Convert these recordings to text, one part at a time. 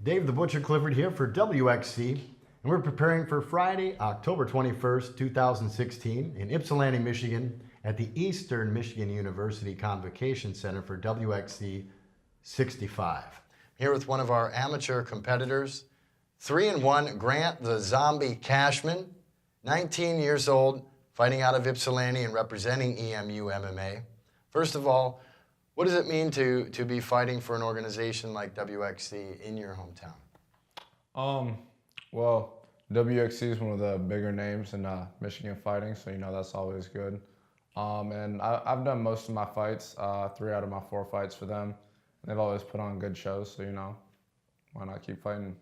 Dave the Butcher Clifford here for WXC, and we're preparing for Friday, October 21st, 2016 in Ypsilanti, Michigan at the Eastern Michigan University Convocation Center for WXC 65. Here with one of our amateur competitors, 3-1 Grant the Zombie Cashman, 19 years old, fighting out of Ypsilanti and representing EMU MMA. First of all, what does it mean to be fighting for an organization like WXC in your hometown? Well, WXC is one of the bigger names in Michigan fighting, so that's always good. And I've done most of my fights, 3 out of my 4 fights for them. And they've always put on good shows, so why not keep fighting?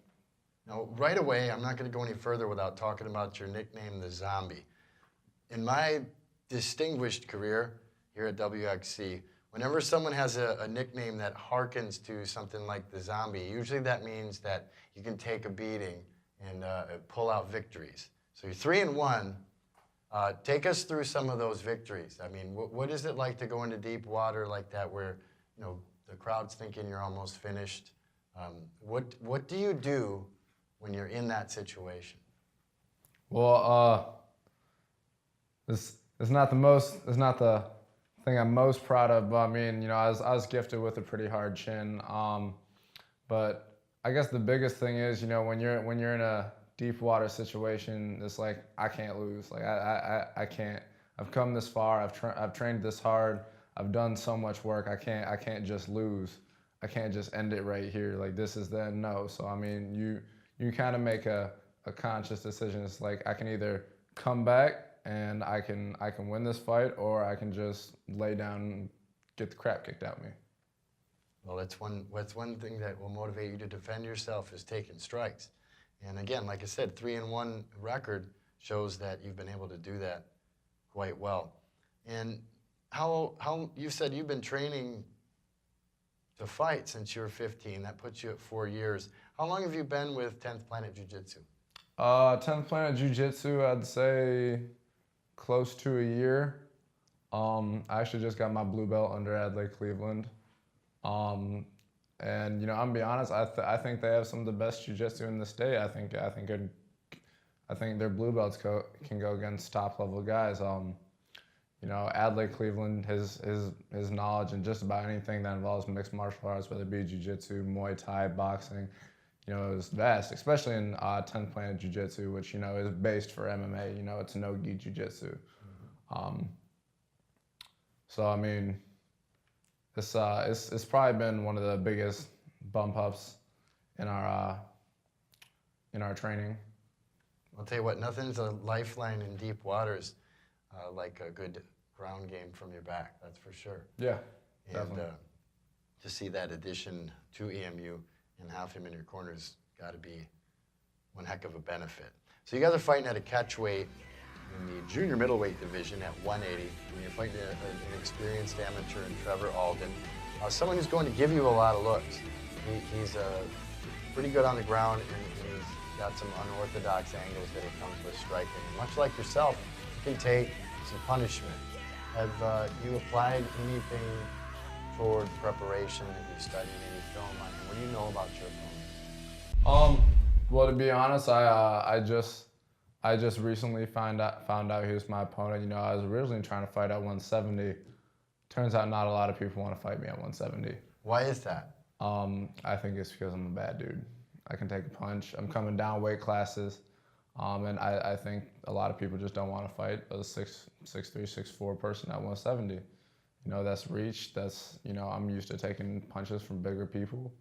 Now, right away, I'm not going to go any further without talking about your nickname, the Zombie. In my distinguished career here at WXC, whenever someone has a nickname that harkens to something like the Zombie, usually that means that you can take a beating and pull out victories. So you're 3-1. Take us through some of those victories. I mean, what is it like to go into deep water like that where, the crowd's thinking you're almost finished? What do you do when you're in that situation? Well, it's not the thing I'm most proud of, but I mean, I was gifted with a pretty hard chin. But I guess the biggest thing is, when you're in a deep water situation, it's like I can't lose. Like I can't. I've come this far. I've trained this hard. I've done so much work. I can't just lose. I can't just end it right here. Like this is the end. No. So I mean, you kind of make a conscious decision. It's like I can either come back and I can win this fight, or I can just lay down and get the crap kicked out of me. Well, that's one thing that will motivate you to defend yourself, is taking strikes. And again, like I said, 3-1 record shows that you've been able to do that quite well. And how you said you've been training to fight since you were 15. That puts you at 4 years. How long have you been with 10th Planet Jiu-Jitsu? 10th Planet Jiu-Jitsu, I'd say close to a year. I actually just got my blue belt under Adlai Cleveland. And I'm gonna be honest, I think they have some of the best jiu-jitsu in the state. I think their blue belts can go against top level guys. Adlai Cleveland, his knowledge in just about anything that involves mixed martial arts, whether it be jiu-jitsu, Muay Thai, boxing, is vast, especially in 10th Planet Jiu-Jitsu, which is based for MMA. It's no-gi jiu-jitsu. So I mean, it's probably been one of the biggest bump ups in our training. I'll tell you what, nothing's a lifeline in deep waters like a good ground game from your back. That's for sure. Yeah, and definitely. To see that addition to EMU and have him in your corner's got to be one heck of a benefit. So you guys are fighting at a catch weight in the junior middleweight division at 180, and you're fighting an experienced amateur in Trevor Alden, someone who's going to give you a lot of looks. He's pretty good on the ground, and he's got some unorthodox angles that he comes with striking. Much like yourself, he can take some punishment. Have you applied anything toward preparation? Have you studied any film on him? What do you know about your opponent? Well, to be honest, I just recently found out he was my opponent. I was originally trying to fight at 170. Turns out not a lot of people want to fight me at 170. Why is that? I think it's because I'm a bad dude. I can take a punch. I'm coming down weight classes, and I think a lot of people just don't want to fight a 6'3", 6'4" person at 170. That's reach. That's I'm used to taking punches from bigger people.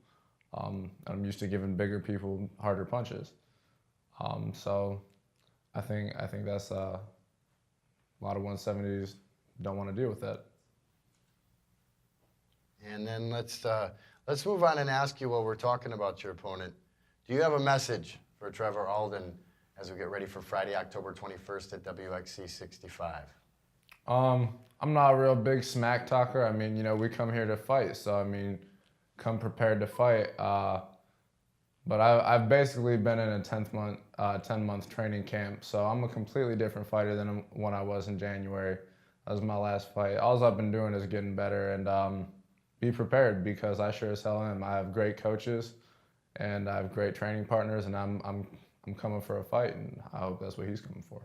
I'm used to giving bigger people harder punches. So I think that's a lot of 170s don't want to deal with that. And then let's move on and ask you, while we're talking about your opponent, do you have a message for Trevor Alden as we get ready for Friday, October 21st at WXC 65? I'm not a real big smack talker. I mean, we come here to fight, so I mean, come prepared to fight. But I've basically been in a 10-month training camp, so I'm a completely different fighter than when I was in January. That was my last fight. All I've been doing is getting better and be prepared, because I sure as hell am. I have great coaches, and I have great training partners, and I'm coming for a fight, and I hope that's what he's coming for.